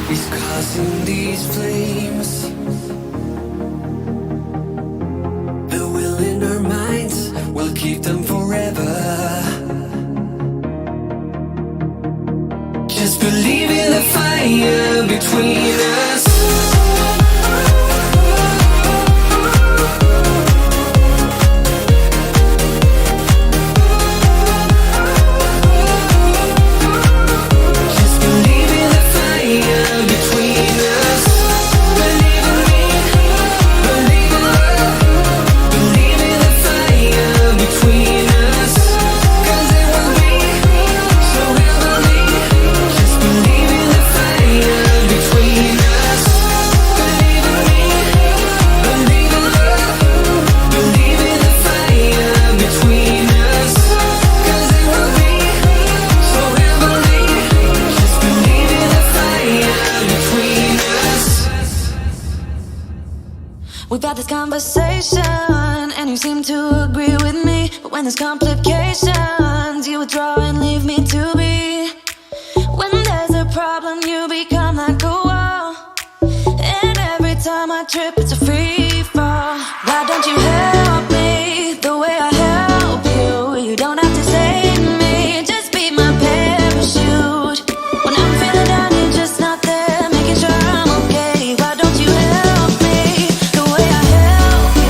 is causing these flames. The will in our minds will keep them forever. Just believe in the fire between us. We've had this conversation and you seem to agree with me. But when there's complications, you withdraw and leave me to be. When there's a problem, you become like a wall. And every time I trip, it's a free fall. Why don't you help me the way I help you? You don't have to save me, just be my parachute. When I'm feeling down, you're just not there, making sure I'm okay. Why don't you help me the way I help you?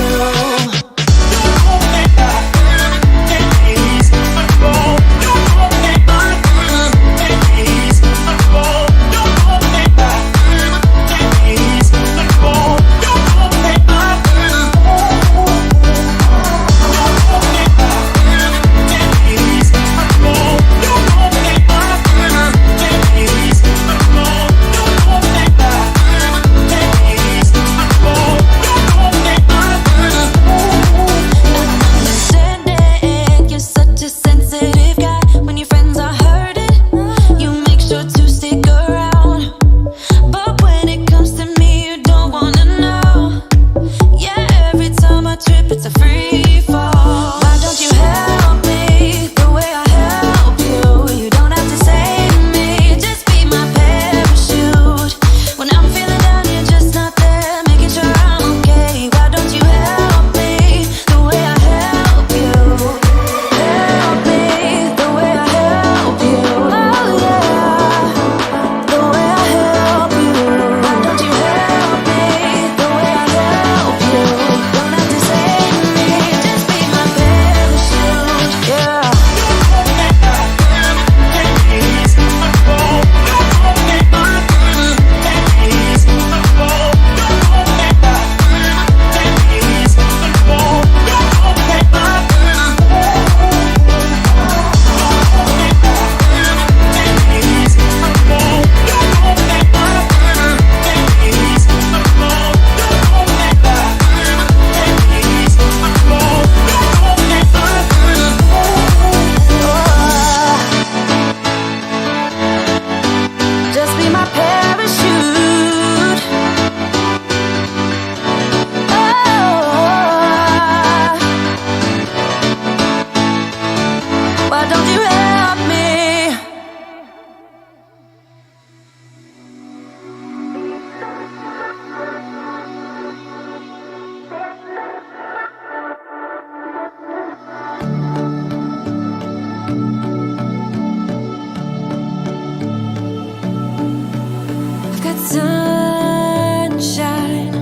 Sunshine,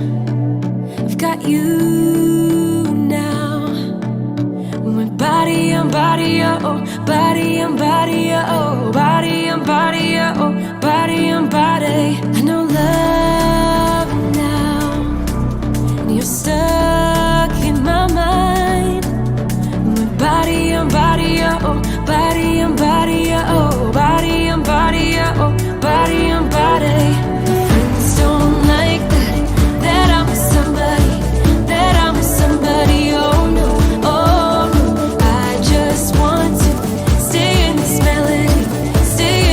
I've got you now. When we're body on body, oh, body on body, oh, body on body, oh, body on body. I know love now, and you're stuck in my mind. When we're body on body, oh, body on body, oh, body on body, oh, body on body. Don't like that I'm with somebody, oh no, I just want to stay in this melody, stay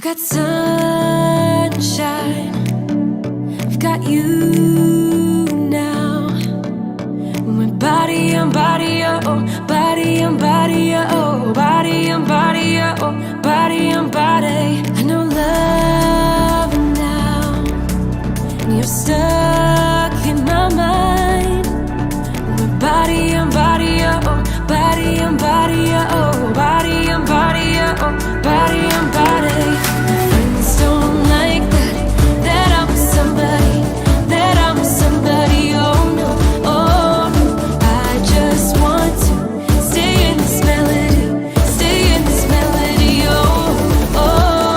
I've got sunshine, I've got you now. When body on body, oh, body on body, oh, body on body, oh, body on body. I know love now, and you're stuck in my mind. When body on body, oh, body on body, oh, body on body, oh, body on body. Friends don't like that I'm somebody, that I'm somebody, oh no, oh no. I just want to stay in this melody, stay in this melody, oh, oh.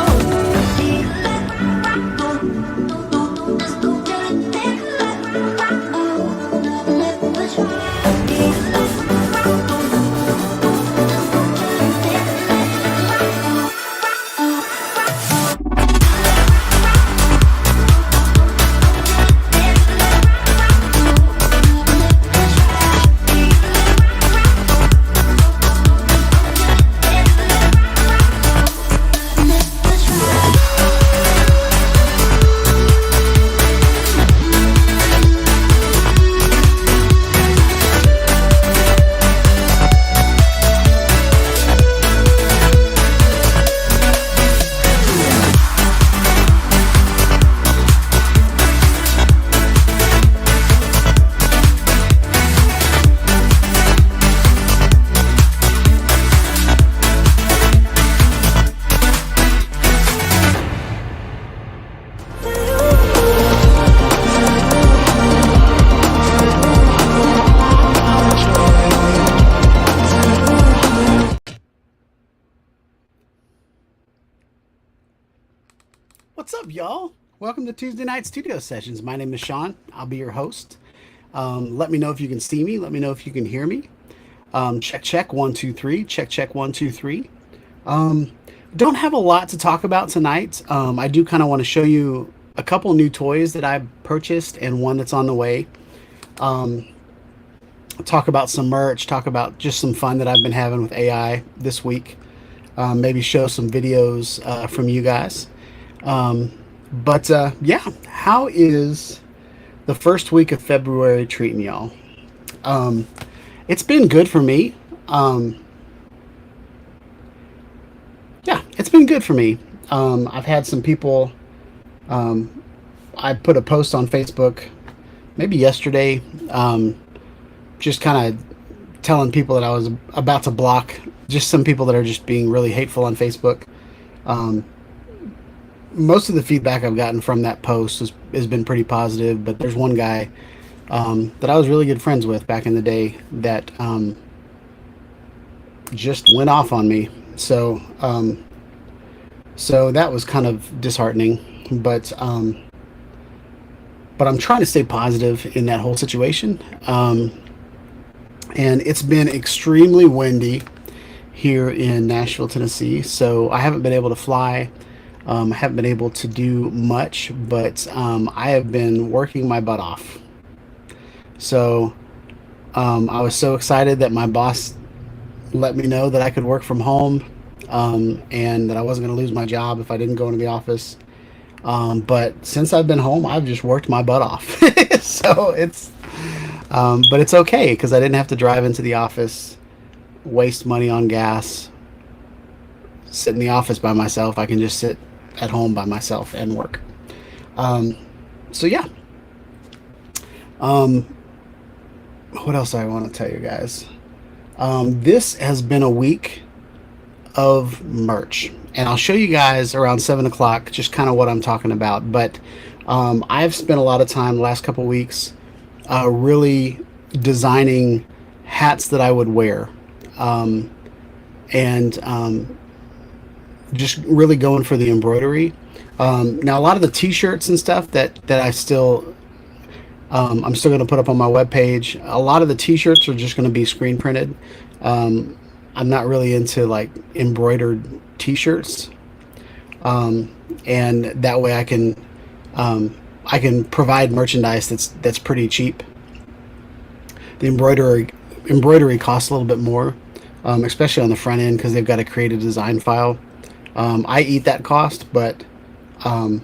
What's up, y'all? Welcome to Tuesday Night Studio Sessions. My name is Sean. I'll be your host. Let me know if you can see me. Let me know if you can hear me. Check 1 2 3. Check 1 2 3. Don't have a lot to talk about tonight. I do kind of want to show you a couple new toys that I purchased and one that's on the way. Talk about some merch. Talk about just some fun that I've been having with AI this week. Maybe show some videos from you guys. Yeah, how is the first week of February treating y'all? It's been good for me. Yeah, it's been good for me. I've had some people, I put a post on Facebook maybe yesterday, just kind of telling people that I was about to block just some people that are just being really hateful on Facebook. Most of the feedback I've gotten from that post has been pretty positive, but there's one guy that I was really good friends with back in the day that just went off on me. So that was kind of disheartening, but I'm trying to stay positive in that whole situation. And it's been extremely windy here in Nashville, Tennessee, so I haven't been able to fly. I haven't been able to do much, but I have been working my butt off. So I was so excited that my boss let me know that I could work from home, and that I wasn't going to lose my job if I didn't go into the office. But since I've been home, I've just worked my butt off. So but it's okay because I didn't have to drive into the office, waste money on gas, sit in the office by myself. I can just sit at home by myself and work. So yeah. What else I want to tell you guys? This has been a week of merch, and I'll show you guys around 7 o'clock just kind of what I'm talking about. But I've spent a lot of time the last couple weeks really designing hats that I would wear, and just really going for the embroidery. Now a lot of the t-shirts and stuff that I still I'm still going to put up on my webpage. A lot of the t-shirts are just going to be screen printed. I'm not really into like embroidered t-shirts, and that way I can provide merchandise that's pretty cheap. The embroidery costs a little bit more, especially on the front end because they've got to create a design file. I eat that cost, but yeah.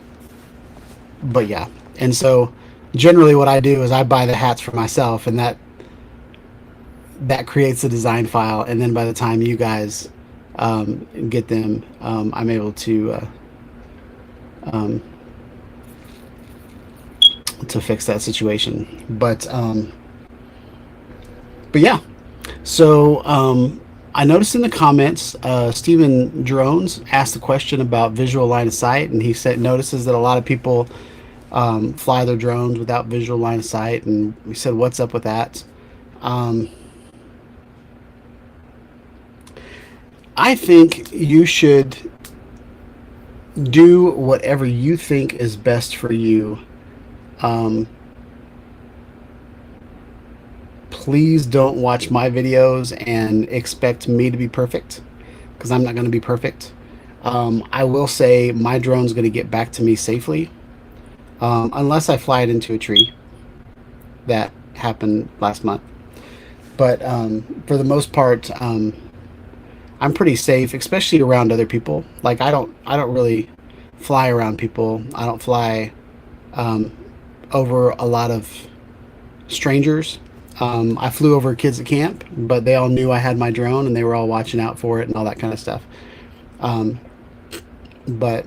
And so generally what I do is I buy the hats for myself, and that creates the design file, and then by the time you guys get them, I'm able um, to fix that situation. But yeah. So I noticed in the comments, Stephen Drones asked the question about visual line of sight, and he said notices that a lot of people fly their drones without visual line of sight, and we said, what's up with that? I think you should do whatever you think is best for you. Please don't watch my videos and expect me to be perfect, because I'm not going to be perfect. I will say my drone's going to get back to me safely, unless I fly it into a tree. That happened last month. But for the most part, I'm pretty safe, especially around other people. Like I don't really fly around people. I don't fly over a lot of strangers. I flew over kids at camp, but they all knew I had my drone, and they were all watching out for it and all that kind of stuff. But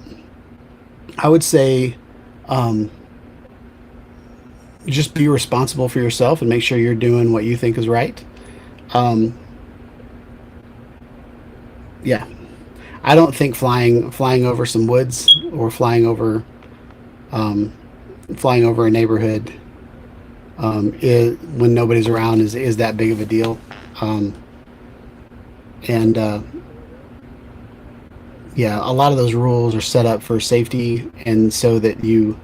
I would say just be responsible for yourself and make sure you're doing what you think is right. Yeah, I don't think flying over some woods, or flying over a neighborhood when nobody's around is that big of a deal. And yeah, a lot of those rules are set up for safety, and so that you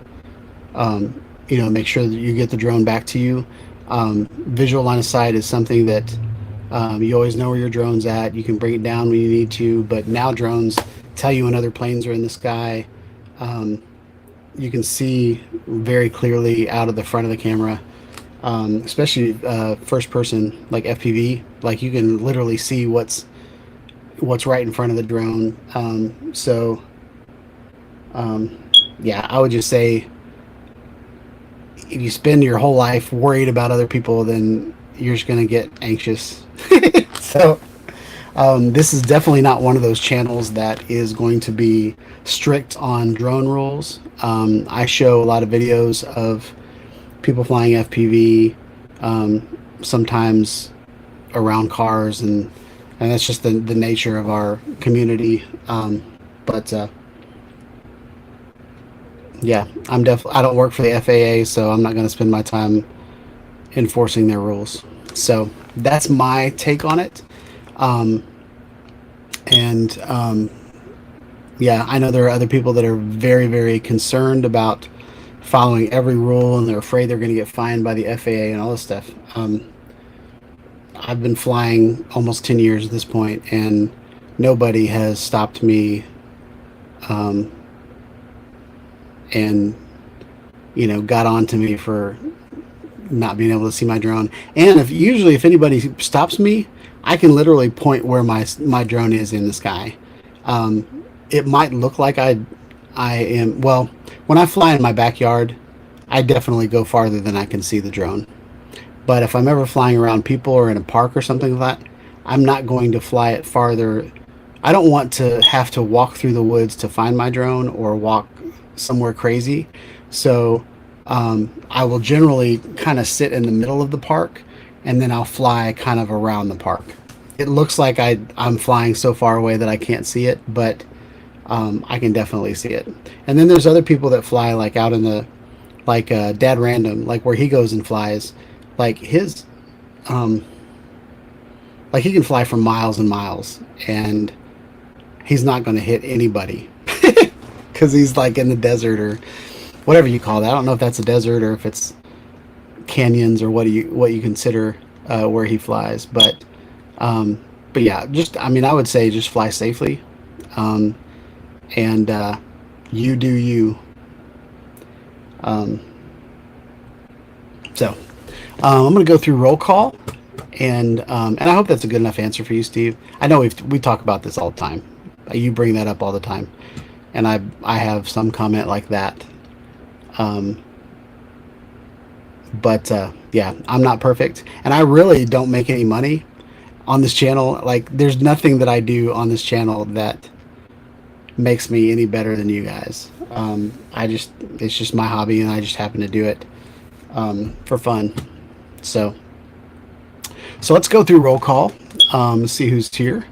make sure that you get the drone back to you. Visual line of sight is something that you always know where your drone's at. You can bring it down when you need to, but now drones tell you when other planes are in the sky. You can see very clearly out of the front of the camera, especially first person, like FPV. Like you can literally see what's right in front of the drone. Yeah, I would just say, if you spend your whole life worried about other people, then you're just going to get anxious. So this is definitely not one of those channels that is going to be strict on drone rules. I show a lot of videos of people flying FPV, sometimes around cars, and that's just the nature of our community. Yeah, I don't work for the FAA, so I'm not going to spend my time enforcing their rules. So that's my take on it. Yeah, I know there are other people that are very, very concerned about following every rule, and they're afraid they're going to get fined by the FAA and all this stuff. I've been flying almost 10 years at this point, and nobody has stopped me and got on to me for not being able to see my drone. And if anybody stops me, I can literally point where my drone is in the sky. It might look like I am, well, when I fly in my backyard, I definitely go farther than I can see the drone. But if I'm ever flying around people or in a park or something like that, I'm not going to fly it farther. I don't want to have to walk through the woods to find my drone, or walk somewhere crazy. So I will generally kind of sit in the middle of the park, and then I'll fly kind of around the park. It looks like I'm flying so far away that I can't see it, but I can definitely see it. And then there's other people that fly like out in the, like Dad Random, like where he goes and flies, like his like he can fly for miles and miles, and he's not going to hit anybody because he's like in the desert, or whatever you call that. I don't know if that's a desert or if it's canyons, or what you consider where he flies. But yeah, I would say just fly safely, and you do you. So I'm going to go through roll call, and I hope that's a good enough answer for you, Steve. I know we talk about this all the time, You bring that up all the time, and I have some comment like that. Um, but yeah, I'm not perfect, and I really don't make any money on this channel. Like, there's nothing that I do on this channel that makes me any better than you guys. It's just my hobby, and I just happen to do it for fun. So let's go through roll call, see who's here.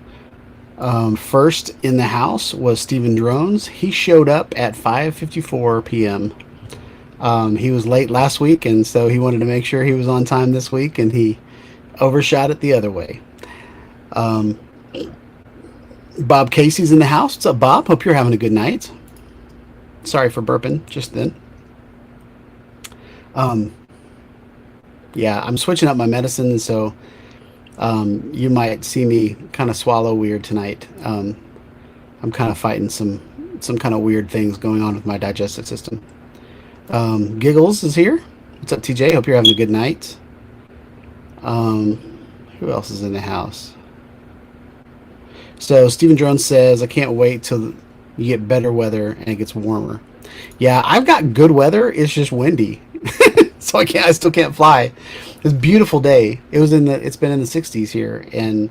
First in the house was Steven Drones. He showed up at 5:54 p.m. He was late last week, and so he wanted to make sure he was on time this week, and he overshot it the other way. Bob Casey's in the house. What's up, Bob? Hope you're having a good night. Sorry for burping just then. Yeah, I'm switching up my medicine, so you might see me kind of swallow weird tonight. I'm kind of fighting some kind of weird things going on with my digestive system. Giggles is here. What's up, TJ? Hope you're having a good night. Who else is in the house? So Steven Jones says, I can't wait till you get better weather and it gets warmer. Yeah, I've got good weather. It's just windy. So I still can't fly. It's a beautiful day. It's been in the 60s here, and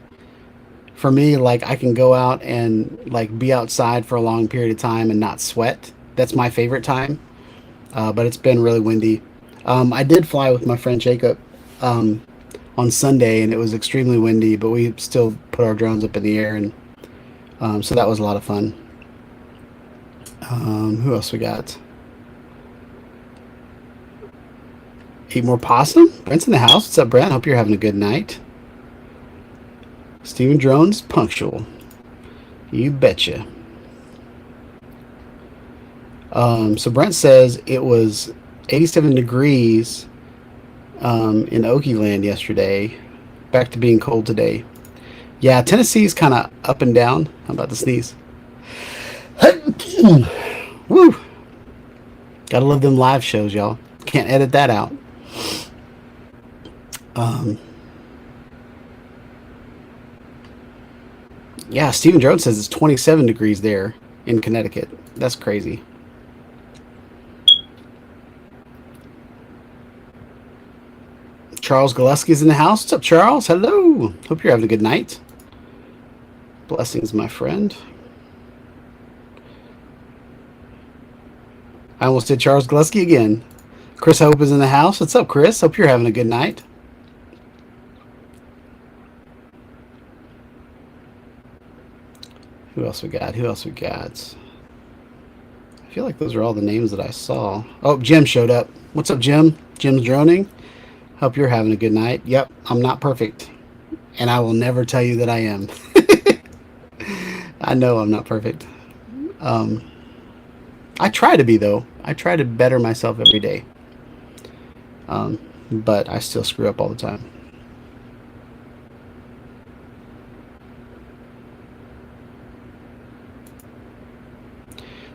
for me, like, I can go out and like be outside for a long period of time and not sweat. That's my favorite time. But it's been really windy. I did fly with my friend Jacob on Sunday, and it was extremely windy, but we still put our drones up in the air, and so that was a lot of fun. Who else we got? Eat more possum? Brent's in the house. What's up, Brent? Hope you're having a good night. Steven Drones, punctual. You betcha. So Brent says it was 87 degrees in Oakieland yesterday. Back to being cold today. Yeah, Tennessee's kind of up and down. I'm about to sneeze. Woo! Gotta love them live shows, y'all. Can't edit that out. Yeah, Steven Jones says it's 27 degrees there in Connecticut. That's crazy. Charles Gillespie's in the house. What's up, Charles? Hello. Hope you're having a good night. Blessings, my friend. I almost did Charles Gillespie again. Chris Hope is in the house. What's up, Chris? Hope you're having a good night. Who else we got? Who else we got? I feel like those are all the names that I saw. Oh, Jim showed up. What's up, Jim? Jim's droning. Hope you're having a good night. Yep, I'm not perfect, and I will never tell you that I am. I know I'm not perfect. I try to be, though. I try to better myself every day. But I still screw up all the time.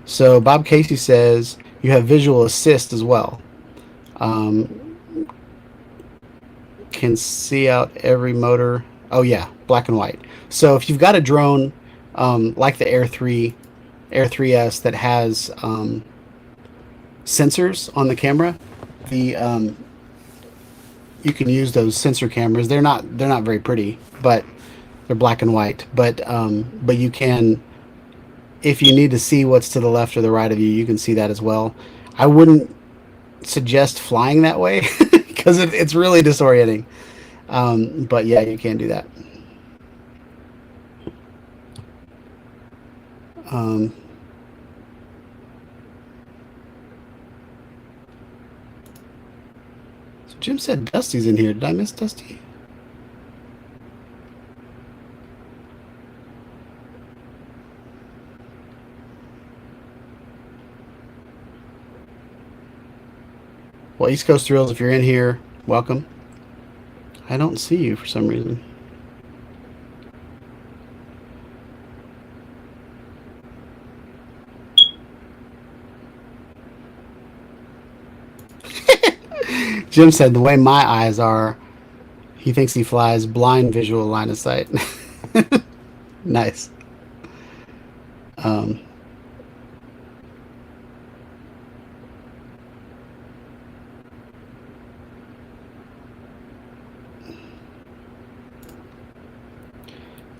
So Bob Casey says you have visual assist as well. Can see out every motor. Oh yeah, black and white. So if you've got a drone like the Air 3S that has sensors on the camera, you can use those sensor cameras. They're not very pretty, but they're black and white. But you can, if you need to see what's to the left or the right of you, you can see that as well. I wouldn't suggest flying that way because it's really disorienting. But yeah, you can do that. So Jim said Dusty's in here. Did I miss Dusty? Well, East Coast Thrills, if you're in here, welcome. I don't see you for some reason. Jim said the way my eyes are, he thinks he flies blind visual line of sight. Nice. Um,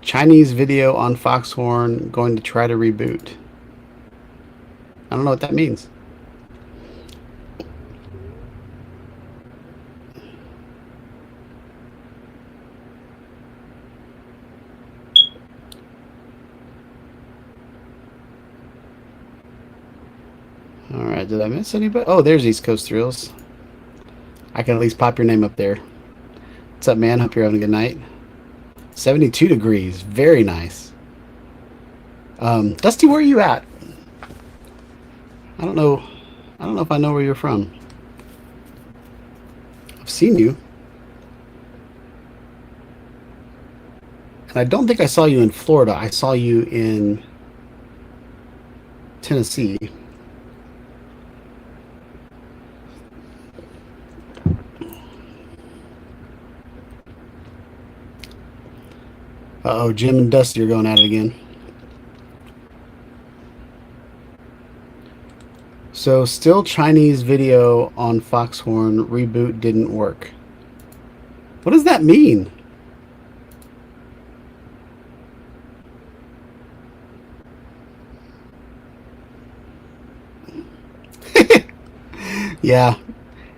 Chinese video on Foxhorn going to try to reboot. I don't know what that means. All right, did I miss anybody? Oh, there's East Coast Thrills. I can at least pop your name up there. What's up, man? Hope you're having a good night. 72 degrees. Very nice. Dusty, where are you at? I don't know. I don't know if I know where you're from. I've seen you. And I don't think I saw you in Florida. I saw you in Tennessee. Uh-oh, Jim and Dusty are going at it again. So, still Chinese video on Foxhorn. Reboot didn't work. What does that mean? Yeah.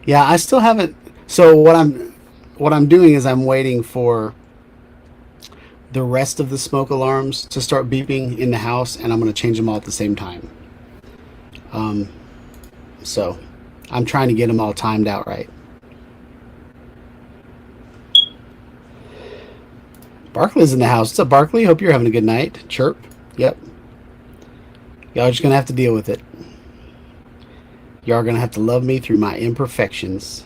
Yeah, I still haven't. So what I'm doing is I'm waiting for the rest of the smoke alarms to start beeping in the house, and I'm going to change them all at the same time. So I'm trying to get them all timed out right. Barkley's in the house. What's up, Barkley? Hope you're having a good night. Chirp. Yep. Y'all are just going to have to deal with it. Y'all are going to have to love me through my imperfections.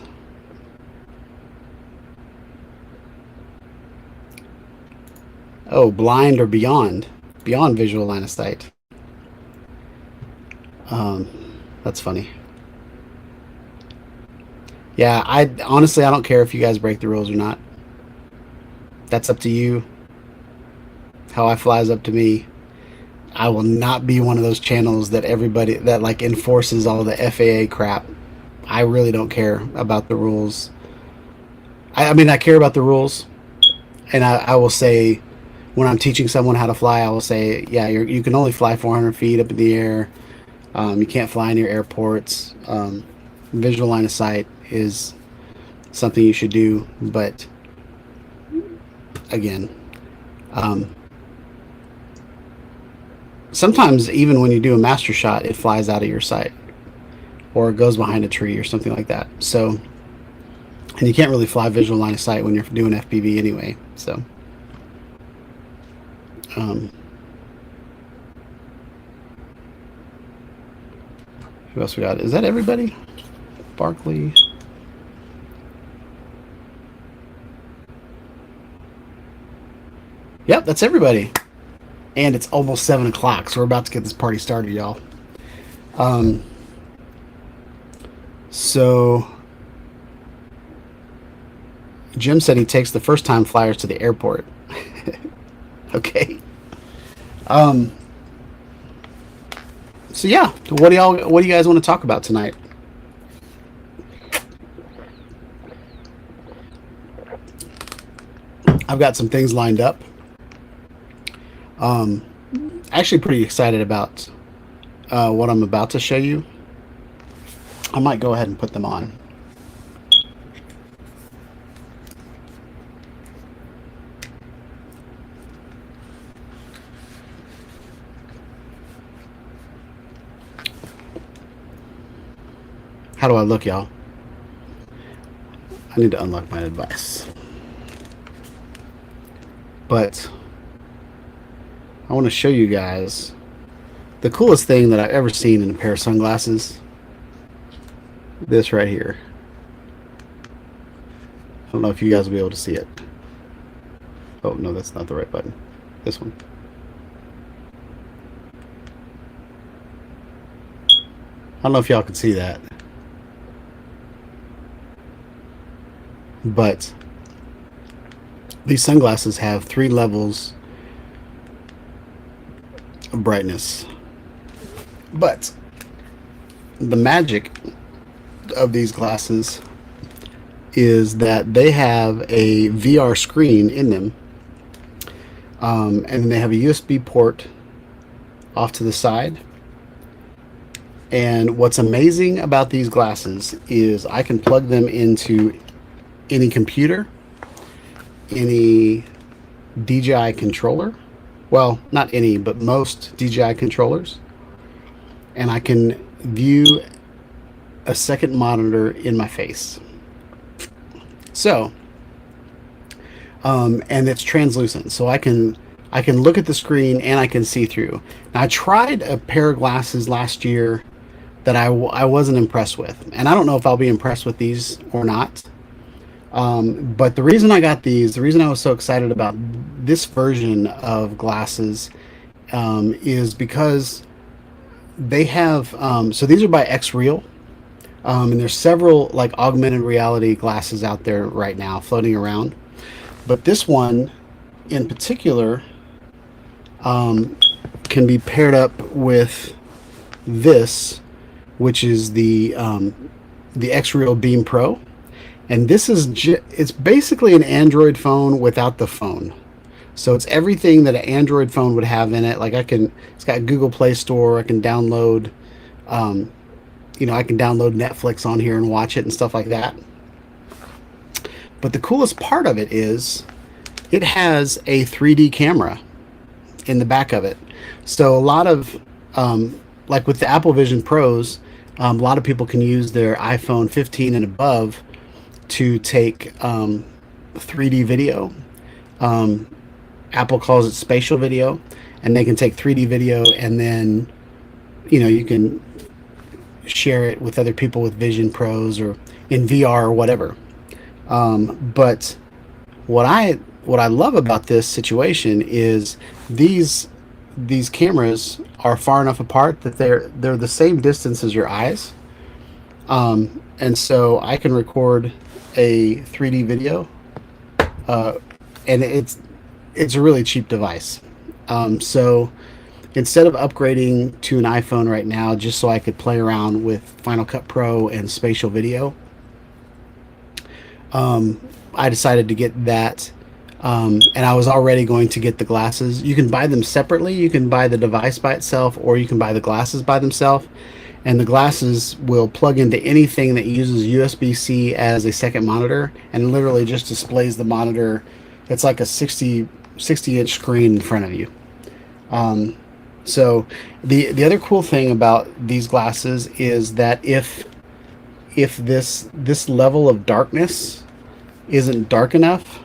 Oh, blind or beyond. Beyond visual line of sight. That's funny. Yeah, honestly, I don't care if you guys break the rules or not. That's up to you. How I fly is up to me. I will not be one of those channels that everybody that like enforces all the FAA crap. I really don't care about the rules. I mean, I care about the rules, and I will say, when I'm teaching someone how to fly, I will say, yeah, you can only fly 400 feet up in the air. You can't fly near airports. Visual line of sight is something you should do, but again, sometimes even when you do a master shot, it flies out of your sight or it goes behind a tree or something like that. So, and you can't really fly visual line of sight when you're doing FPV anyway. So, who else we got? Is that everybody? Barkley. Yep, that's everybody. And it's almost 7 o'clock, so we're about to get this party started, y'all. So Jim said he takes the first-time flyers to the airport. Okay. So yeah, what do you guys want to talk about tonight? I've got some things lined up. Actually pretty excited about what I'm about to show you. I might go ahead and put them on. How do I look, y'all? I need to unlock my device. But I want to show you guys the coolest thing that I've ever seen in a pair of sunglasses. This right here. I don't know if you guys will be able to see it. Oh, no, that's not the right button. This one. I don't know if y'all can see that. But these sunglasses have 3 levels of brightness. But the magic of these glasses is that they have a VR screen in them, and they have a USB port off to the side. And what's amazing about these glasses is I can plug them into any computer, any DJI controller. Well, not any, but most DJI controllers. And I can view a second monitor in my face. So, and it's translucent, so I can look at the screen and I can see through. Now, I tried a pair of glasses last year that I wasn't impressed with, and I don't know if I'll be impressed with these or not. But the reason I got these, the reason I was so excited about this version of glasses, is because they have, so these are by X-Real, and there's several like augmented reality glasses out there right now floating around. But this one in particular can be paired up with this, which is the X-Real Beam Pro. And this is it's basically an Android phone without the phone. So it's everything that an Android phone would have in it. Like it's got Google Play Store. I can download, I can download Netflix on here and watch it and stuff like that. But the coolest part of it is it has a 3D camera in the back of it. So a lot of, like with the Apple Vision Pros, a lot of people can use their iPhone 15 and above to take 3D video. Apple calls it spatial video, and they can take 3D video and then, you can share it with other people with Vision Pros or in VR or whatever. But what I love about this situation is these cameras are far enough apart that they're the same distance as your eyes. And so I can record a 3D video, and it's a really cheap device. So instead of upgrading to an iPhone right now just so I could play around with Final Cut Pro and spatial video, I decided to get that. And I was already going to get the glasses. You can buy them separately. You can buy the device by itself, or you can buy the glasses by themselves. And the glasses will plug into anything that uses USB-C as a second monitor, and literally just displays the monitor. It's like a 60-inch screen in front of you. So the other cool thing about these glasses is that if this level of darkness isn't dark enough,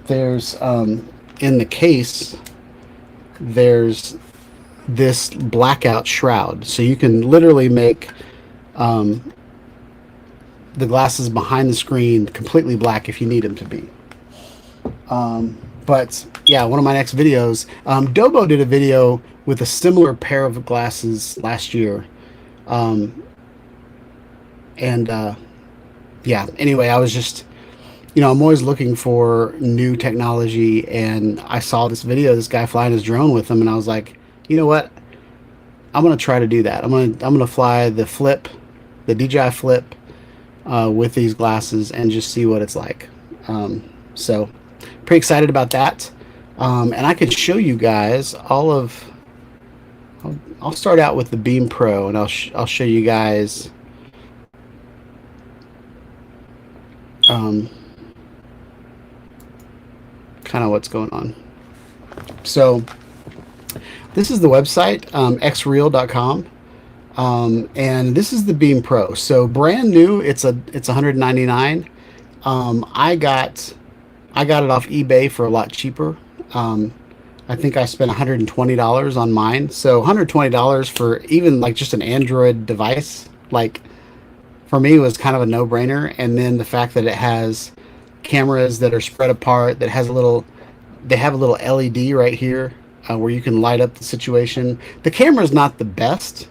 there's in the case there's this blackout shroud, so you can literally make the glasses behind the screen completely black if you need them to be. But yeah, one of my next videos, Dobo did a video with a similar pair of glasses last year, yeah, anyway, I was just, I'm always looking for new technology, and I saw this video, this guy flying his drone with them, and I was like, you know what? I'm gonna try to do that. I'm gonna fly the DJI Flip, with these glasses and just see what it's like. So pretty excited about that. And I could show you guys all of. I'll start out with the Beam Pro, and I'll show you guys. Kind of what's going on. So this is the website, xreal.com, and this is the Beam Pro. So brand new, it's $199. I got it off eBay for a lot cheaper. I think I spent $120 on mine. So $120 for even like just an Android device, like for me was kind of a no-brainer. And then the fact that it has cameras that are spread apart, that has they have a little LED right here where you can light up the situation. The camera is not the best,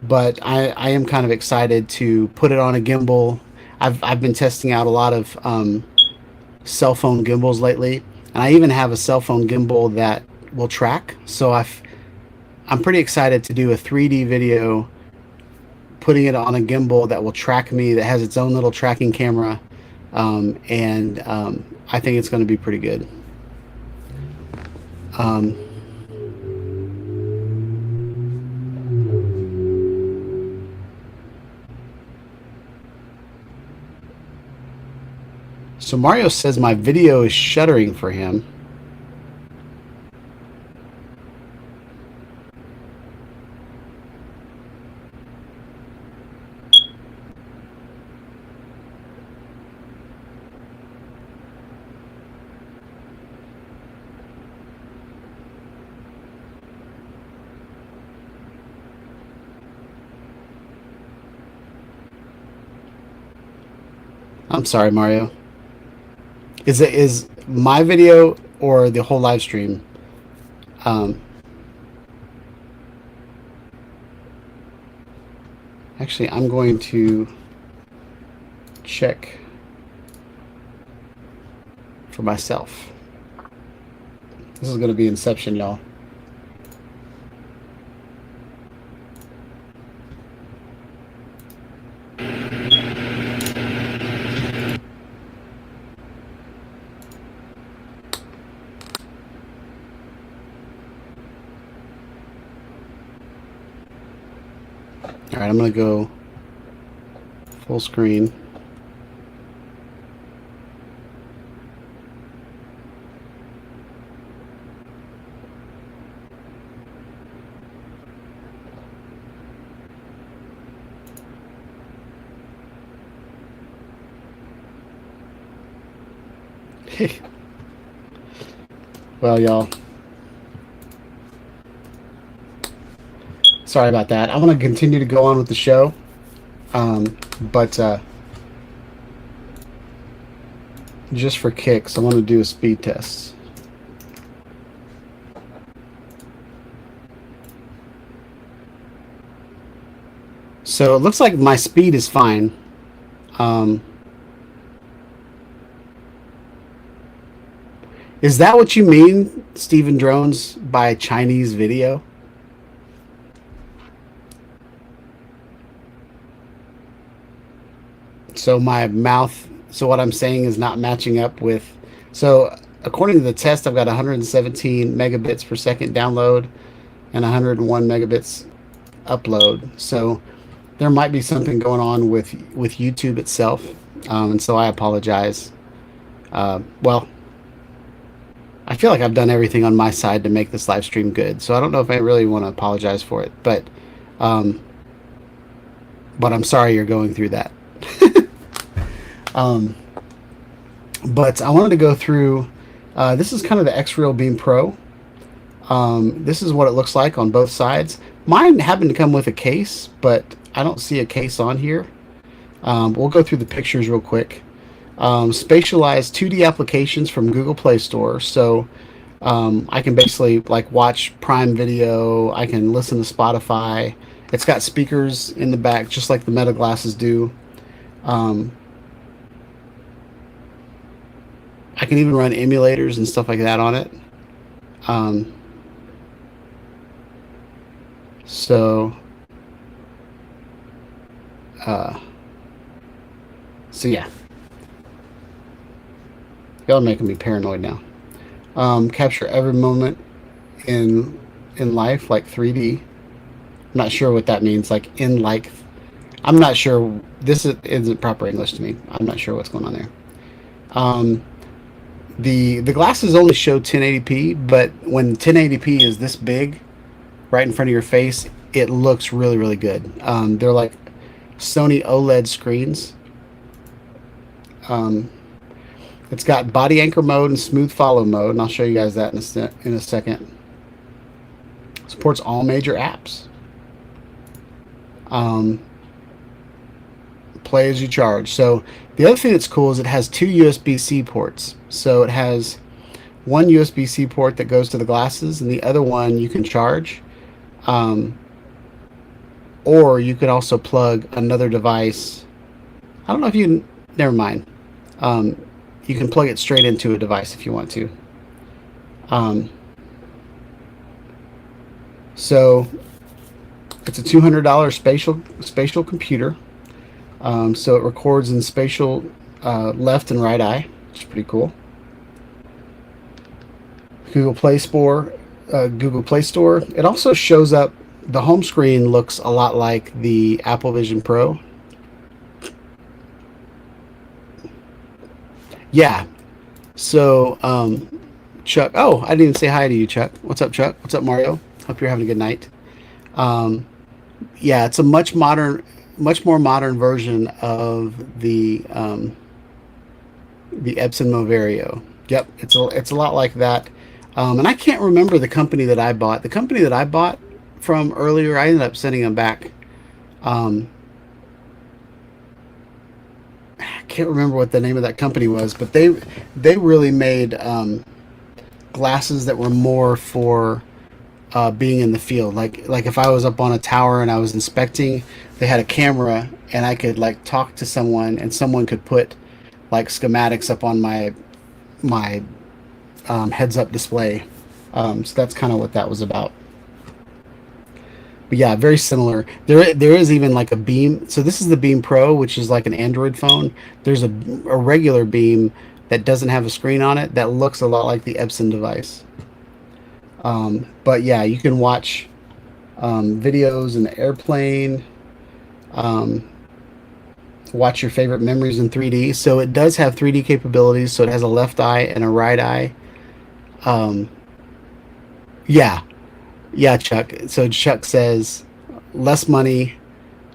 but I am kind of excited to put it on a gimbal. I've been testing out a lot of cell phone gimbals lately, and I even have a cell phone gimbal that will track. So I'm I'm pretty excited to do a 3D video, putting it on a gimbal that will track me, that has its own little tracking camera, and I think it's going to be pretty good. So Mario says my video is shuddering for him. I'm sorry, Mario. Is my video or the whole live stream? Actually, I'm going to check for myself. This is going to be Inception, y'all. All right, I'm going to go full screen. Well, y'all, sorry about that. I want to continue to go on with the show, but just for kicks, I want to do a speed test. So it looks like my speed is fine. Is that what you mean, Steven Drones, by Chinese video? So my mouth, so what I'm saying is not matching up with, so according to the test, I've got 117 megabits per second download and 101 megabits upload. So there might be something going on with YouTube itself. And so I apologize. Well, I feel like I've done everything on my side to make this live stream good. So I don't know if I really want to apologize for it, but I'm sorry you're going through that. But I wanted to go through, this is kind of the X-Real Beam Pro. This is what it looks like on both sides. Mine happened to come with a case, but I don't see a case on here. We'll go through the pictures real quick. Spatialized 2D applications from Google Play Store. So I can basically like watch Prime Video. I can listen to Spotify. It's got speakers in the back, just like the Meta glasses do. I can even run emulators and stuff like that on it. So yeah. Y'all are making me paranoid now. Capture every moment in life, like 3D. I'm not sure what that means. Like in like, I'm not sure. This isn't proper English to me. I'm not sure what's going on there. The glasses only show 1080p, but when 1080p is this big, right in front of your face, it looks really, really good. They're like Sony OLED screens. It's got body anchor mode and smooth follow mode, and I'll show you guys that in a second. Supports all major apps. Play as you charge. So the other thing that's cool is it has two USB-C ports. So it has one USB-C port that goes to the glasses, and the other one you can charge. Or you could also plug another device. I don't know if you can, never mind. You can plug it straight into a device if you want to. So it's a $200 spatial computer. So it records in spatial left and right eye, which is pretty cool. Google Play Store. Google Play Store. It also shows up. The home screen looks a lot like the Apple Vision Pro. Yeah. So, Chuck. Oh, I didn't even say hi to you, Chuck. What's up, Chuck? What's up, Mario? Hope you're having a good night. Yeah, it's a much more modern version of the Epson Moverio. Yep, it's a lot like that. And I can't remember the company that I bought. The company that I bought from earlier, I ended up sending them back. I can't remember what the name of that company was, but they really made glasses that were more for being in the field. Like if I was up on a tower and I was inspecting, they had a camera and I could like talk to someone and someone could put like schematics up on my heads up display. So that's kind of what that was about. But yeah, very similar. There is even like a Beam. So this is the Beam Pro, which is like an Android phone. There's a regular Beam that doesn't have a screen on it that looks a lot like the Epson device. But yeah, you can watch videos in the airplane, watch your favorite memories in 3D. So it does have 3D capabilities. So it has a left eye and a right eye. Yeah, yeah, Chuck. So Chuck says less money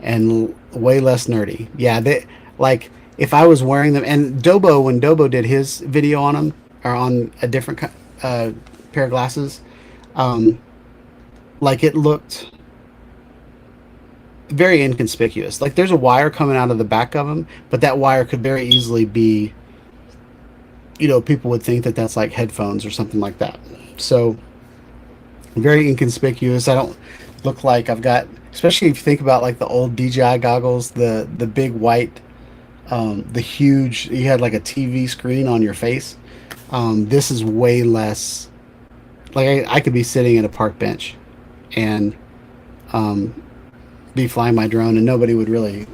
and way less nerdy. Yeah, they like if I was wearing them, and Dobo, when Dobo did his video on them or on a different pair of glasses, like it looked very inconspicuous. Like there's a wire coming out of the back of them, but that wire could very easily be, people would think that that's like headphones or something like that. So very inconspicuous. I don't look like I've got, especially if you think about like the old DJI goggles, the big white, the huge, you had like a TV screen on your face. This is way less, like I could be sitting at a park bench and be flying my drone and nobody would really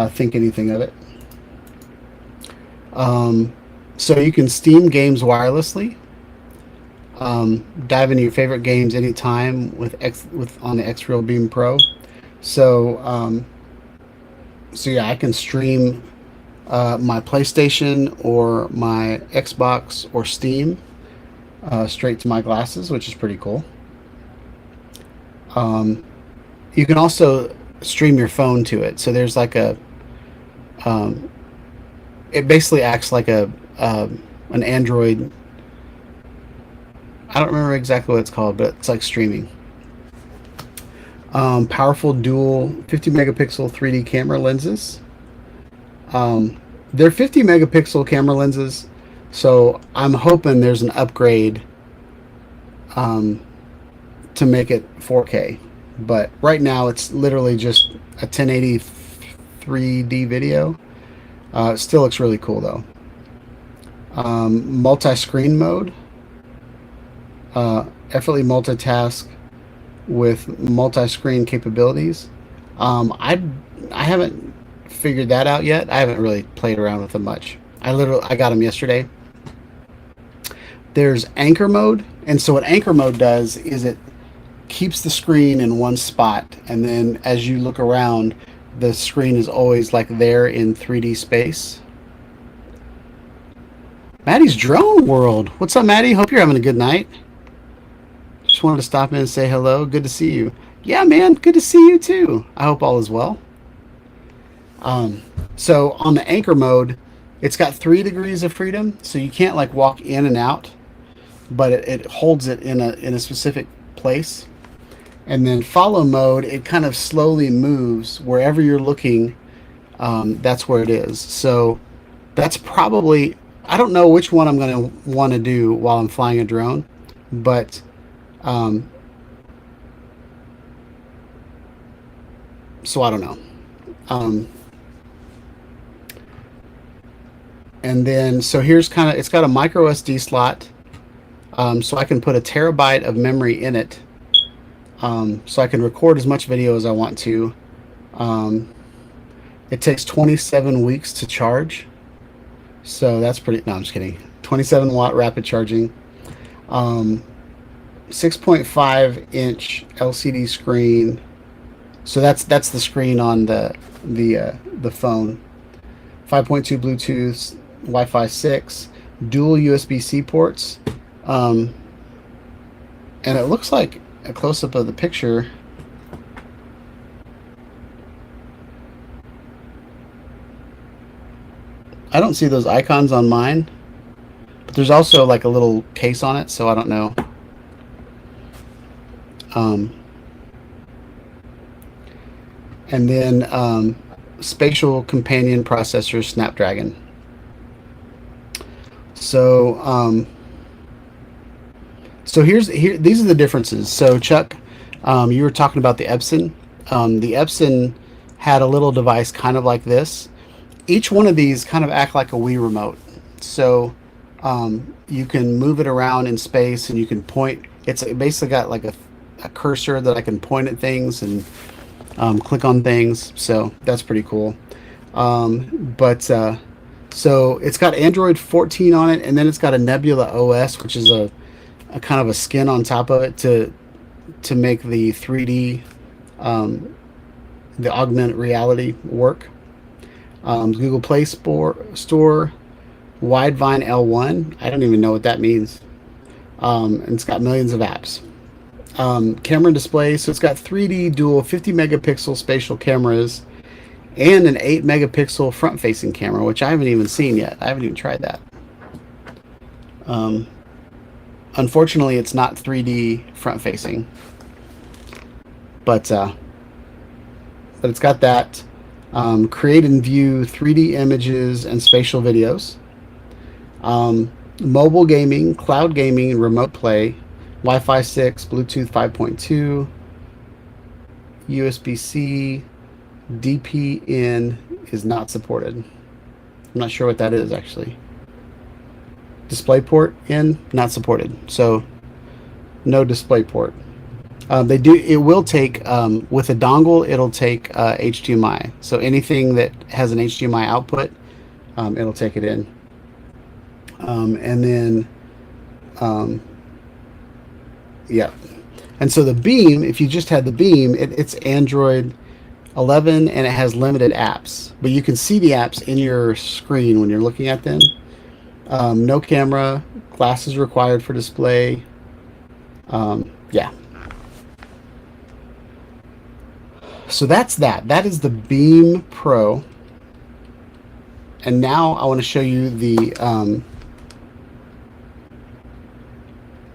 think anything of it. So you can Steam games wirelessly. Dive into your favorite games anytime on the X-Real Beam Pro. So yeah, I can stream my PlayStation or my Xbox or Steam straight to my glasses, which is pretty cool. You can also stream your phone to it. So there's like it basically acts like an Android. I don't remember exactly what it's called, but it's like streaming. Powerful dual 50 megapixel 3D camera lenses. They're 50 megapixel camera lenses, so I'm hoping there's an upgrade to make it 4K. But right now it's literally just a 1080 3D video. It still looks really cool though. Multi-screen mode. Effortlessly multitask with multi-screen capabilities. I haven't figured that out yet. I haven't really played around with them much. I got them yesterday. There's anchor mode, and so what anchor mode does is it keeps the screen in one spot, and then as you look around, the screen is always like there in 3D space. Maddie's Drone World. What's up, Maddie? Hope you're having a good night. Just wanted to stop in and say hello. Good to see you. Yeah, man. Good to see you too. I hope all is well. So on the anchor mode, it's got 3 degrees of freedom, so you can't like walk in and out, but it holds it in a specific place. And then follow mode, it kind of slowly moves wherever you're looking. That's where it is. So that's probably, I don't know which one I'm going to want to do while I'm flying a drone, but so I don't know. And then, so here's it's got a micro SD slot. so I can put a terabyte of memory in it, so I can record as much video as I want to. It takes 27 weeks to charge, so that's pretty. No, I'm just kidding. 27 watt rapid charging. 6.5 inch LCD screen. So that's the screen on the phone. 5.2 Bluetooth, Wi-Fi 6, dual USB-C ports, and it looks like a close-up of the picture. I don't see those icons on mine, but there's also like a little case on it, so I don't know. And then spatial companion processor Snapdragon. So so these are the differences. So Chuck, you were talking about the Epson. The Epson had a little device kind of like this. Each one of these kind of act like a Wii remote. So you can move it around in space, and you can point. It's basically got like a cursor that I can point at things and click on things. So that's pretty cool. So it's got Android 14 on it, and then it's got a Nebula OS, which is a kind of a skin on top of it to make the 3D, the augmented reality work. Google Play Store, Widevine L1. I don't even know what that means. And it's got millions of apps. Camera and display. So it's got 3D dual 50 megapixel spatial cameras and an 8 megapixel front facing camera, which I haven't even seen yet. I haven't even tried that. Unfortunately, it's not 3D front facing, but it's got that. Create and view 3D images and spatial videos. Mobile gaming, cloud gaming, and remote play. Wi-Fi 6, Bluetooth 5.2, USB-C, DP-in is not supported. I'm not sure what that is actually. DisplayPort in, not supported. So no DisplayPort. It will take, with a dongle, it'll take HDMI. So anything that has an HDMI output, it'll take it in. And then, yeah. And so the Beam, if you just had the Beam, it's Android 11 and it has limited apps. But you can see the apps in your screen when you're looking at them. No camera, glasses required for display. Yeah. So that's that. That is the Beam Pro. And now I want to show you the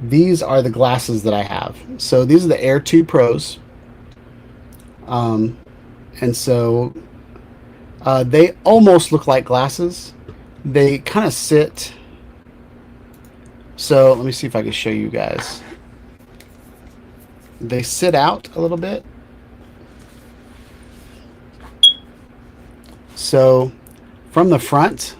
these are the glasses that I have. So these are the Air 2 Pros. And so they almost look like glasses. They kind of sit. So let me see if I can show you guys. They sit out a little bit. So from the front,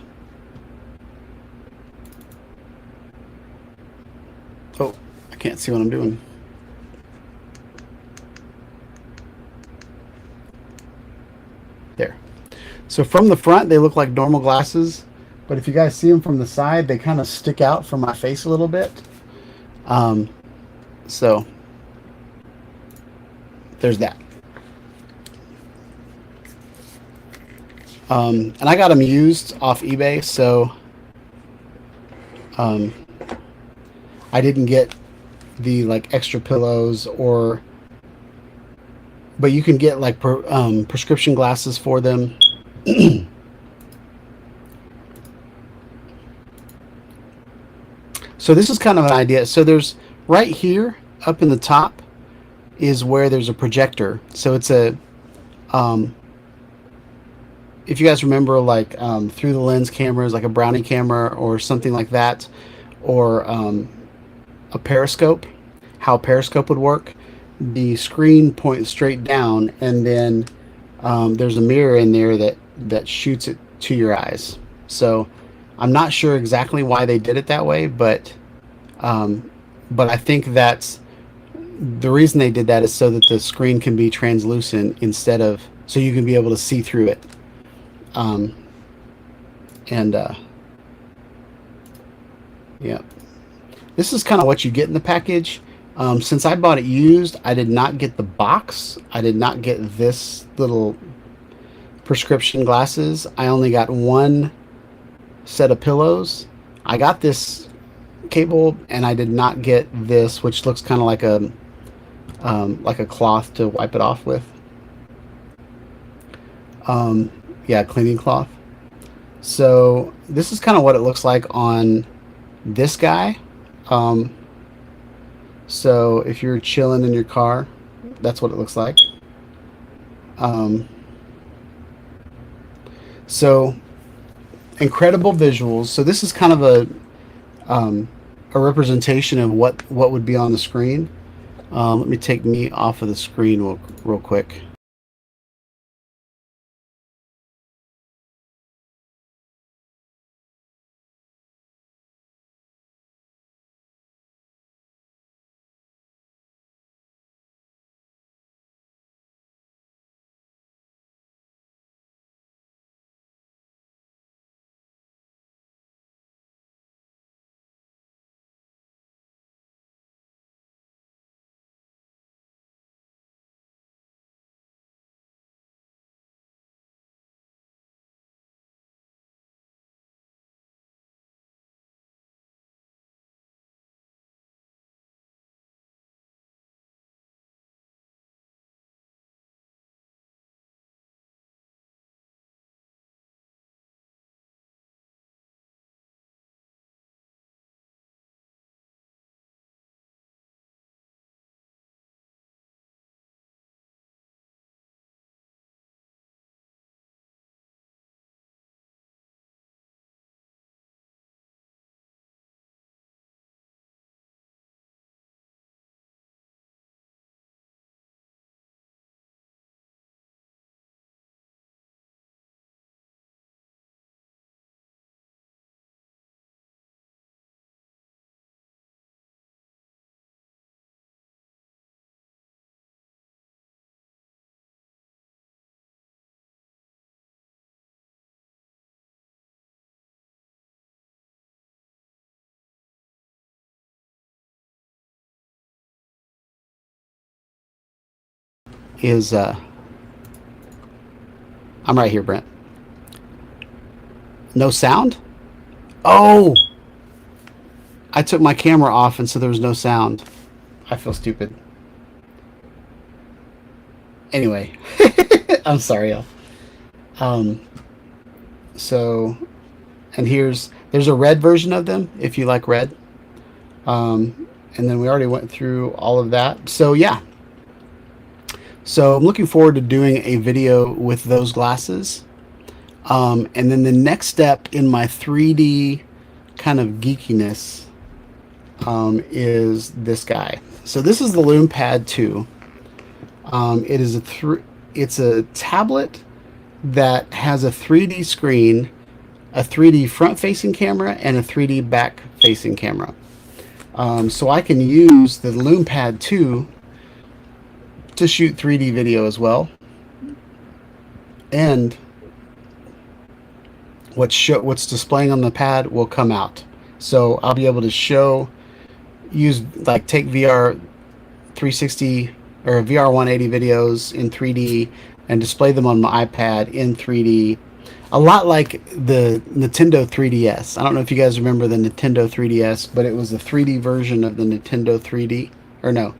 oh, I can't see what I'm doing. There. So from the front, they look like normal glasses, but if you guys see them from the side, they kind of stick out from my face a little bit. So there's that. And I got them used off eBay, so I didn't get the like extra pillows, but you can get like prescription glasses for them. So this is kind of an idea. So there's right here up in the top is where there's a projector. So it's a if you guys remember, like through the lens cameras, like a Brownie camera or something like that, or a periscope, how a periscope would work, the screen points straight down, and then there's a mirror in there that shoots it to your eyes. So I'm not sure exactly why they did it that way, but but I think that's the reason they did that is so that the screen can be translucent instead of so you can be able to see through it. Um, and yeah, this is kind of what you get in the package. Since I bought it used, I did not get the box. I did not get this little prescription glasses. I only got one set of pillows. I got this cable, and I did not get this, which looks kind of like a cloth to wipe it off with. Yeah, cleaning cloth. So this is kind of what it looks like on this guy. So if you're chilling in your car, that's what it looks like. So incredible visuals. So this is kind of a representation of what would be on the screen. Let me take me off of the screen real quick. Is I'm right here, Brent. No sound? Oh, I took my camera off and so there was no sound. I feel stupid. Anyway, I'm sorry, y'all. Um, so, and there's a red version of them if you like red. And then we already went through all of that. So yeah. So I'm looking forward to doing a video with those glasses. And then the next step in my 3D kind of geekiness is this guy. So this is the LoomPad 2. It's a tablet that has a 3D screen, a 3D front-facing camera, and a 3D back-facing camera. So I can use the LoomPad 2 to shoot 3D video as well. And what's displaying on the pad will come out. So I'll be able to take VR 360 or VR 180 videos in 3D and display them on my iPad in 3D. A lot like the Nintendo 3DS. I don't know if you guys remember the Nintendo 3DS, but it was the 3D version of the Nintendo 3D. Or no,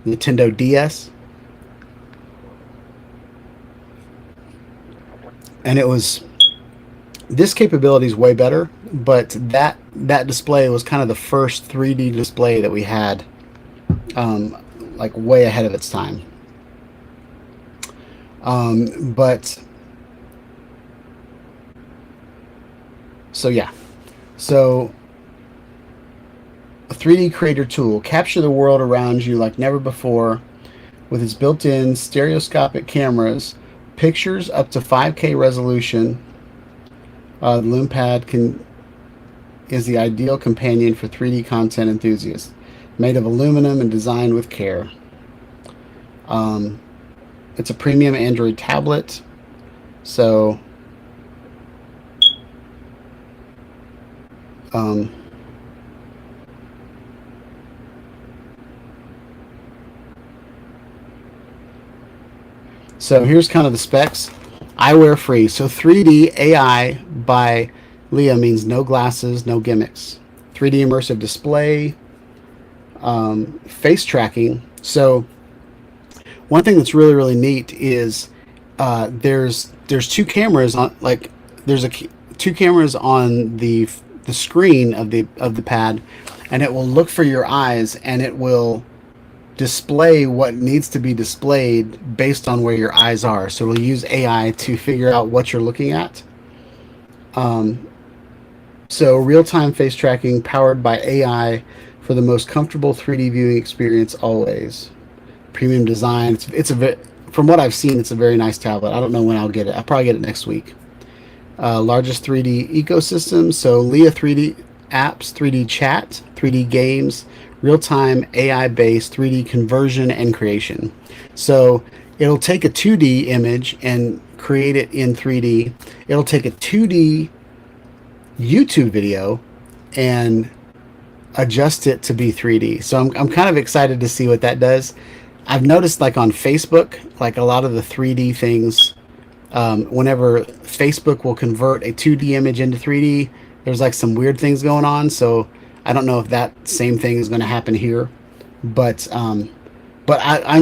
Nintendo DS. And this capability is way better, but that display was kind of the first 3D display that we had, like way ahead of its time. So yeah, so a 3D creator tool, capture the world around you like never before with its built-in stereoscopic cameras, pictures up to 5K resolution. The LoomPad is the ideal companion for 3D content enthusiasts. made of aluminum and designed with care. It's a premium Android tablet, so so here's kind of the specs. Eyewear free. So 3D AI by Leah means no glasses, no gimmicks. 3D immersive display, face tracking. So one thing that's really really neat is there's two cameras on, like there's two cameras on the screen of the pad, and it will look for your eyes and it will display what needs to be displayed based on where your eyes are. So it'll use AI to figure out what you're looking at. So real-time face tracking powered by AI for the most comfortable 3D viewing experience always. Premium design. It's from what I've seen, it's a very nice tablet. I don't know when I'll get it. I'll probably get it next week. Largest 3D ecosystem. So Leah 3D apps, 3D chat, 3D games, real-time AI-based 3D conversion and creation. So it'll take a 2D image and create it in 3D. It'll take a 2D YouTube video and adjust it to be 3D. So I'm kind of excited to see what that does. I've noticed, like on Facebook, like a lot of the 3D things, whenever Facebook will convert a 2D image into 3D, there's like some weird things going on. So I don't know if that same thing is going to happen here, but I'm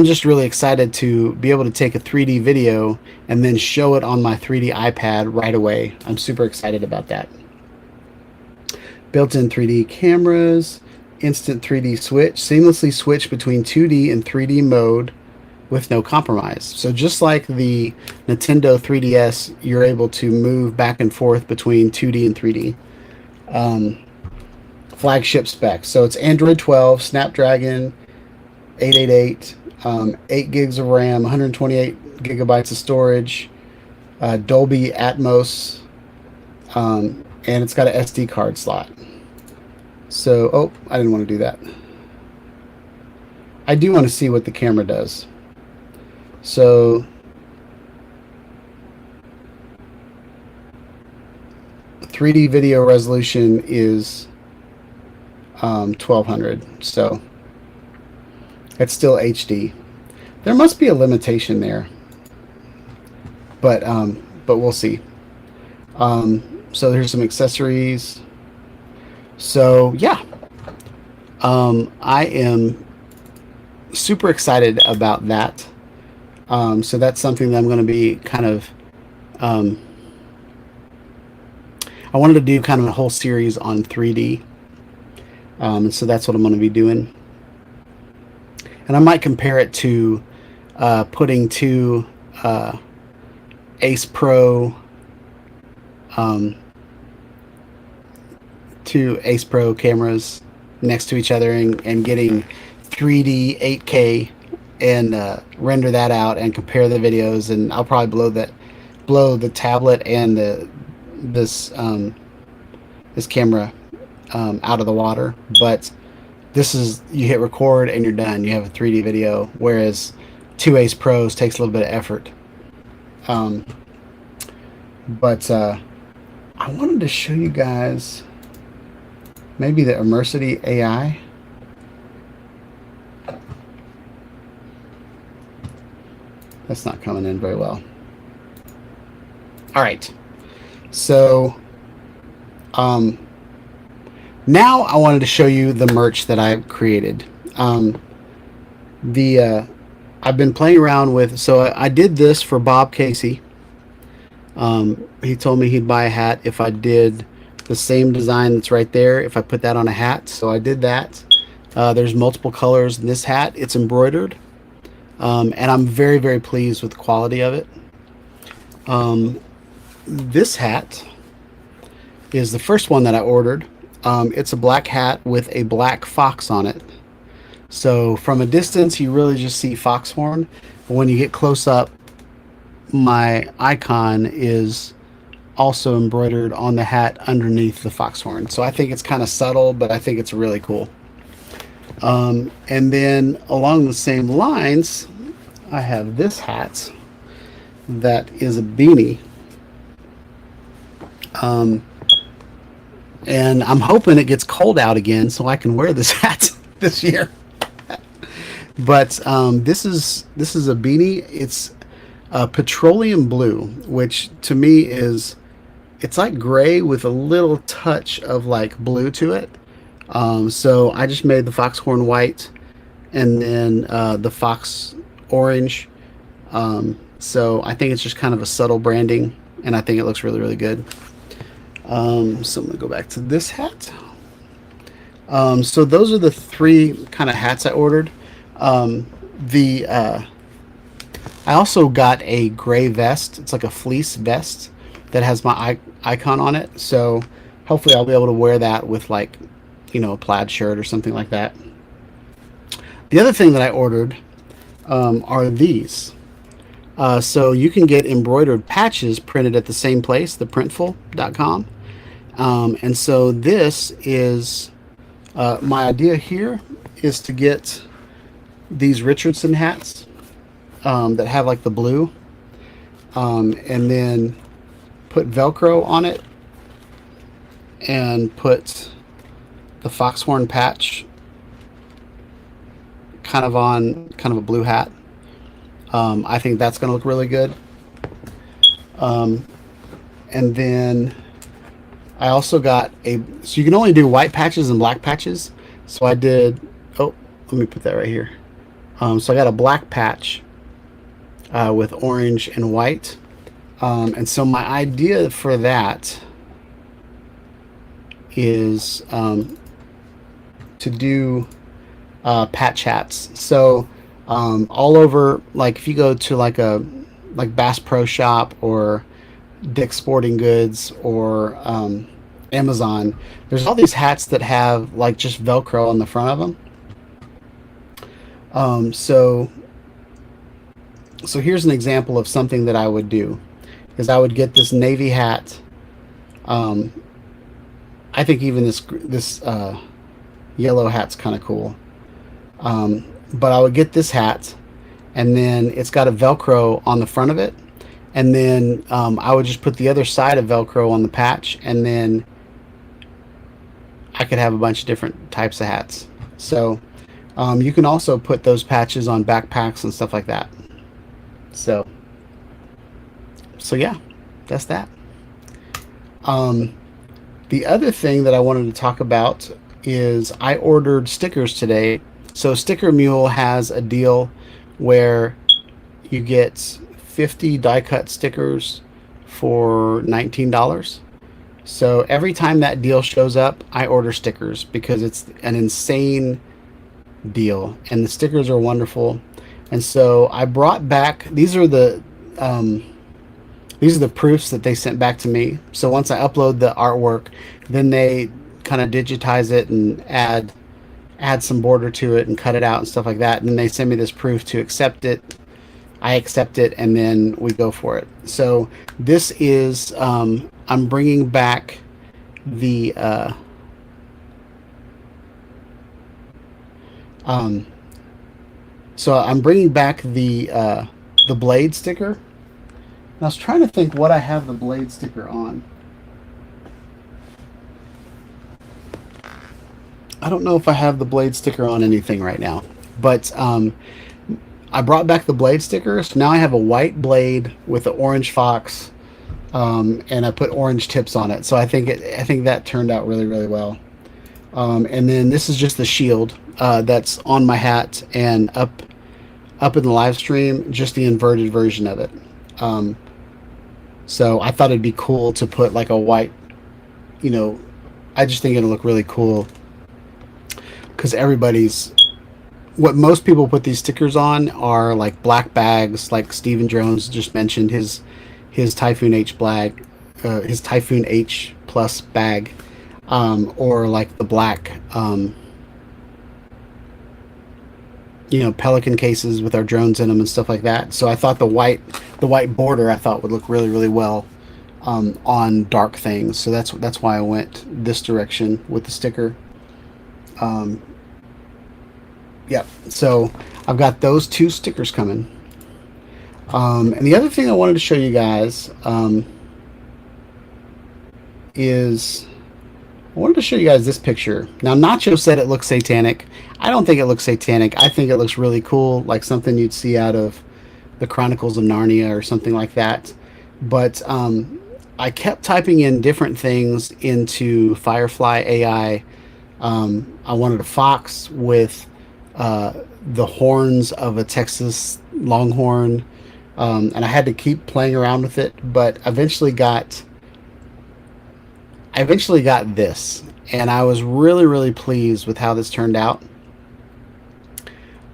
just really excited to be able to take a 3D video and then show it on my 3D iPad right away. I'm super excited about that. Built-in 3D cameras, instant 3D switch, seamlessly switch between 2D and 3D mode with no compromise. So just like the Nintendo 3DS, you're able to move back and forth between 2D and 3D. Flagship specs. So it's Android 12, Snapdragon 888, 8 gigs of RAM, 128 gigabytes of storage, Dolby Atmos, and it's got an SD card slot. So, oh, I didn't want to do that. I do want to see what the camera does. So, the 3D video resolution is 1200, so it's still HD. There must be a limitation there, but we'll see. So here's some accessories. So yeah, I am super excited about that. So that's something that I'm going to be kind of, I wanted to do kind of a whole series on 3D. And so that's what I'm going to be doing. And I might compare it to putting two Ace Pro cameras next to each other and getting 3D 8K and render that out and compare the videos, and I'll probably blow the tablet and this camera out of the water. But this is, you hit record and you're done. You have a 3D video, whereas two Ace Pros takes a little bit of effort. But I wanted to show you guys maybe the Immersity AI. That's not coming in very well. All right. So now I wanted to show you the merch that I've created. I've been playing around with, so I did this for Bob Casey. He told me he'd buy a hat if I did the same design that's right there, if I put that on a hat. So I did that. There's multiple colors in this hat. It's embroidered. And I'm very, very pleased with the quality of it. This hat is the first one that I ordered. It's a black hat with a black fox on it. So from a distance, you really just see foxhorn. But when you get close up, my icon is also embroidered on the hat underneath the foxhorn. So I think it's kind of subtle, but I think it's really cool. And then along the same lines, I have this hat that is a beanie. And I'm hoping it gets cold out again so I can wear this hat this year. But this is a beanie. It's petroleum blue, which to me is, it's like gray with a little touch of like blue to it. So I just made the foxhorn white and then the fox orange. So I think it's just kind of a subtle branding, and I think it looks really, really good. So I'm gonna go back to this hat. So those are the three kind of hats I ordered. I also got a gray vest. It's like a fleece vest that has my icon on it. So hopefully I'll be able to wear that with, like, you know, a plaid shirt or something like that. The other thing that I ordered are these. So you can get embroidered patches printed at the same place, theprintful.com. And so this is, my idea here is to get these Richardson hats that have like the blue, and then put Velcro on it and put the foxhorn patch kind of on kind of a blue hat. I think that's going to look really good. And then I also got so you can only do white patches and black patches. So I did, oh, let me put that right here. So I got a black patch with orange and white. And so my idea for that is to do patch hats. So all over, like if you go to like Bass Pro Shop or Dick's Sporting Goods or Amazon, there's all these hats that have like just Velcro on the front of them. So here's an example of something that I would do, is I would get this navy hat. I think even this yellow hat's kind of cool. But I would get this hat, and then it's got a Velcro on the front of it, and then I would just put the other side of Velcro on the patch, and then I could have a bunch of different types of hats. So you can also put those patches on backpacks and stuff like that. So yeah, that's that. The other thing that I wanted to talk about is I ordered stickers today. So Sticker Mule has a deal where you get 50 die cut stickers for $19. So every time that deal shows up, I order stickers because it's an insane deal and the stickers are wonderful. And so I brought back, these are the proofs that they sent back to me. So once I upload the artwork, then they kind of digitize it and add some border to it and cut it out and stuff like that. And then they send me this proof to accept it. I accept it, and then we go for it. So this is, I'm bringing back the, so I'm bringing back the blade sticker. And I was trying to think what I have the blade sticker on. I don't know if I have the blade sticker on anything right now, but I brought back the blade sticker. So now I have a white blade with the orange fox, and I put orange tips on it. So I think that turned out really, really well. And then this is just the shield that's on my hat, and up in the live stream, just the inverted version of it. So I thought it'd be cool to put like a white, you know, I just think it'll look really cool. Because what most people put these stickers on are like black bags, like Stephen Jones just mentioned his Typhoon H his Typhoon H Plus bag, or like the black, you know, Pelican cases with our drones in them and stuff like that. So I thought the white border I thought would look really, really well on dark things. So that's why I went this direction with the sticker. Yep. So I've got those 2 stickers coming. And the other thing I wanted to show you guys is I wanted to show you guys this picture. Now, Nacho said it looks satanic. I don't think it looks satanic. I think it looks really cool, like something you'd see out of the Chronicles of Narnia or something like that. But I kept typing in different things into Firefly AI. I wanted a fox with the horns of a Texas Longhorn, and I had to keep playing around with it. But I eventually got this, and I was really pleased with how this turned out.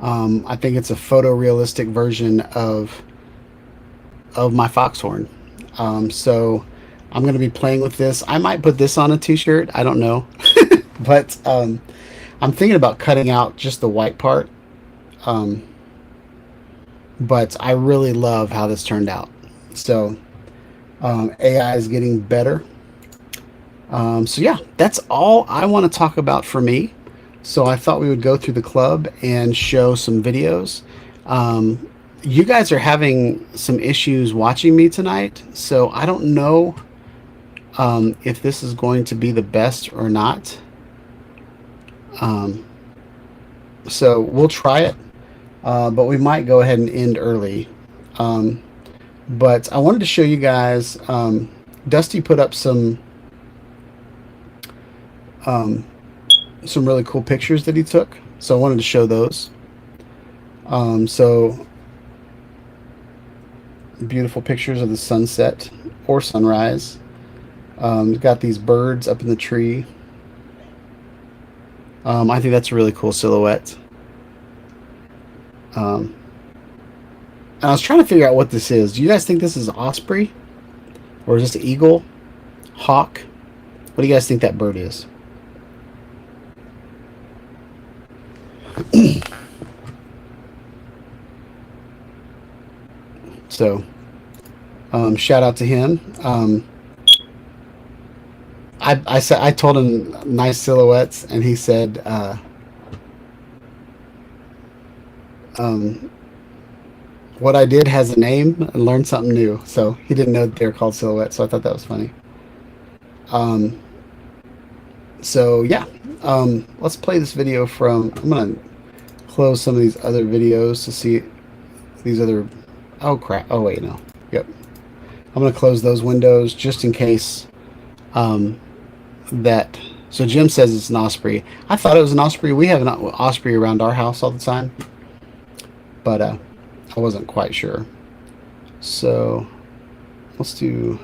I think it's a photorealistic version of my foxhorn. So I'm going to be playing with this. I might put this on a t-shirt. I don't know. But I'm thinking about cutting out just the white part. But I really love how this turned out. So AI is getting better. So yeah, that's all I want to talk about for me. So I thought we would go through the club and show some videos. You guys are having some issues watching me tonight, so I don't know if this is going to be the best or not. So we'll try it, but we might go ahead and end early. But I wanted to show you guys, Dusty put up some really cool pictures that he took, so I wanted to show those. So beautiful pictures of the sunset or sunrise. We've got these birds up in the tree. I think that's a really cool silhouette. And I was trying to figure out what this is. Do you guys think this is osprey? Or is this an eagle? Hawk? What do you guys think that bird is? So, shout out to him. I told him nice silhouettes, and he said, what I did has a name, and learned something new. So he didn't know that they were called silhouettes. So I thought that was funny. So yeah, let's play this video from. I'm gonna close some of these other videos to see these other. Oh crap! Oh wait, no. Yep. I'm gonna close those windows just in case. That. So Jim says it's an osprey. I thought it was an osprey. We have an osprey around our house all the time, but I wasn't quite sure. So let's do.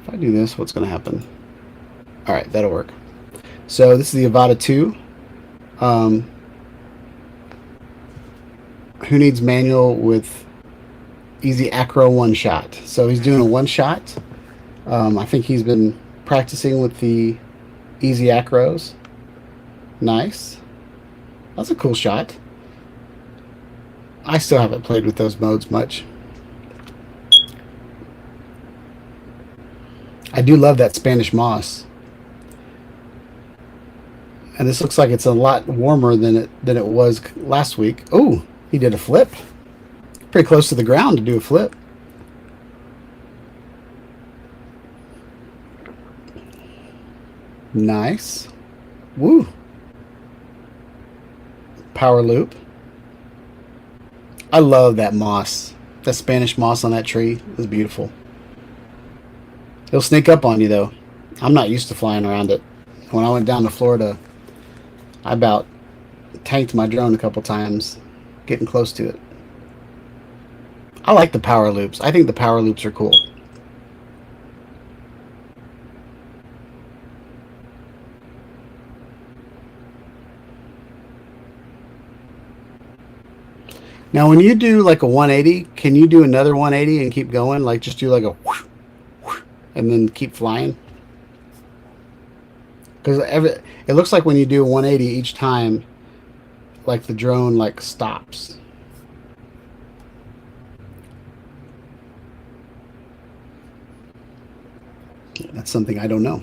If I do this, what's going to happen? All right, that'll work. So this is the Avata 2. Who needs manual with easy acro one shot? So he's doing a one shot. I think he's been practicing with the easy acros. Nice. That's a cool shot. I still haven't played with those modes much. I do love that Spanish moss. And this looks like it's a lot warmer than it was last week. Oh, he did a flip. Pretty close to the ground to do a flip. Nice. Woo. Power loop. I love that moss. That Spanish moss on that tree is beautiful. It'll sneak up on you though. I'm not used to flying around it. When I went down to Florida, I about tanked my drone a couple times getting close to it. I like the power loops. I think the power loops are cool. Now, when you do like a 180, can you do another 180 and keep going? Like just do like a whoosh, whoosh, and then keep flying? Because it looks like when you do a 180 each time, like the drone like stops. That's something I don't know.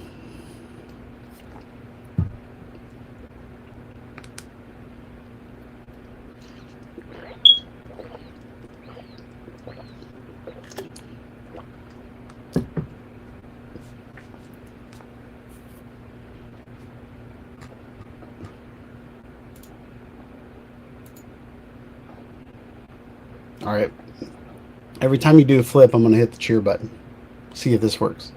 All right. Every time you do a flip, I'm going to hit the cheer button. See if this works.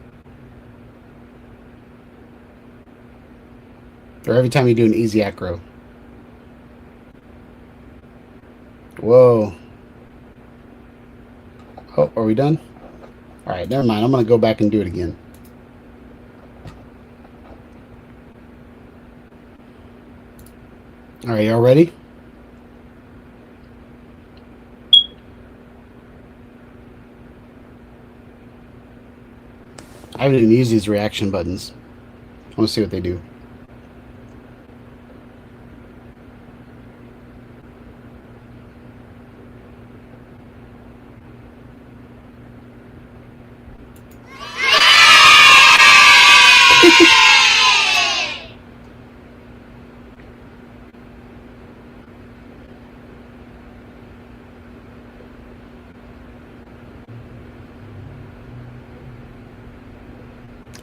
Or every time you do an easy acro. Whoa. Oh, are we done? All right, never mind. I'm going to go back and do it again. All right, y'all ready? I haven't even used these reaction buttons. I want to see what they do.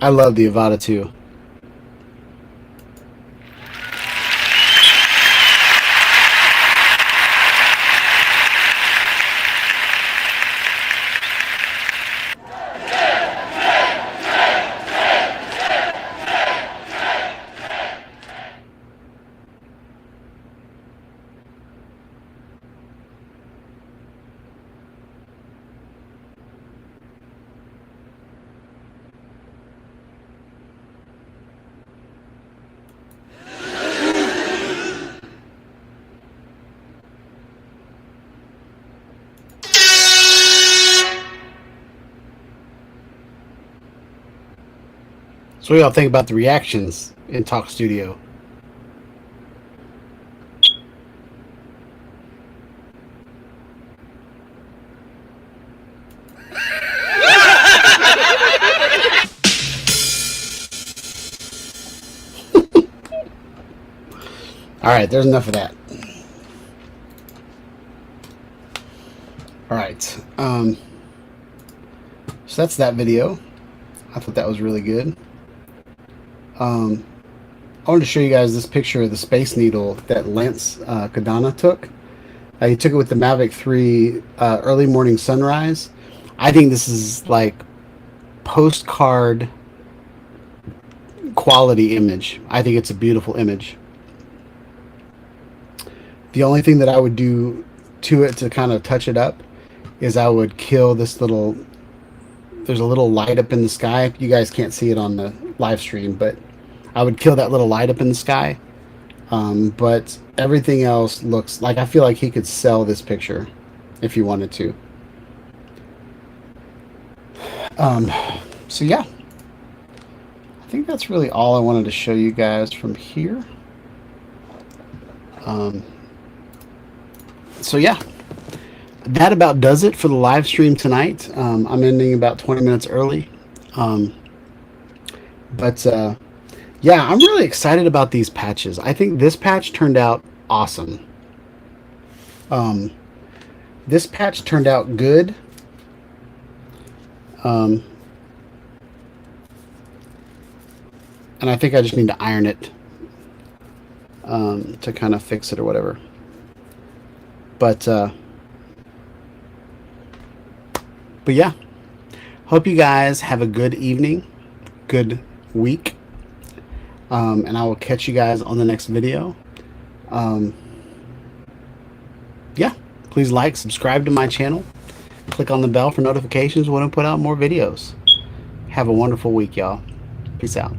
I love the Avata 2. So what do y'all think about the reactions in Talk Studio? All right, there's enough of that. All right, so that's that video. I thought that was really good. I wanted to show you guys this picture of the Space Needle that Lance Kadana took. He took it with the Mavic 3 early morning sunrise. I think this is like postcard quality image. I think it's a beautiful image. The only thing that I would do to it to kind of touch it up is I would kill this little, there's a little light up in the sky. You guys can't see it on the live stream, but I would kill that little light up in the sky. But everything else looks like, I feel like he could sell this picture if he wanted to. So yeah, I think that's really all I wanted to show you guys from here. So yeah, that about does it for the live stream tonight. I'm ending about 20 minutes early. Yeah, I'm really excited about these patches. I think this patch turned out awesome. This patch turned out good. And I think I just need to iron it to kind of fix it or whatever. But yeah, hope you guys have a good evening, good week. And I will catch you guys on the next video. Yeah, please like, subscribe to my channel. Click on the bell for notifications when I put out more videos. Have a wonderful week, y'all. Peace out.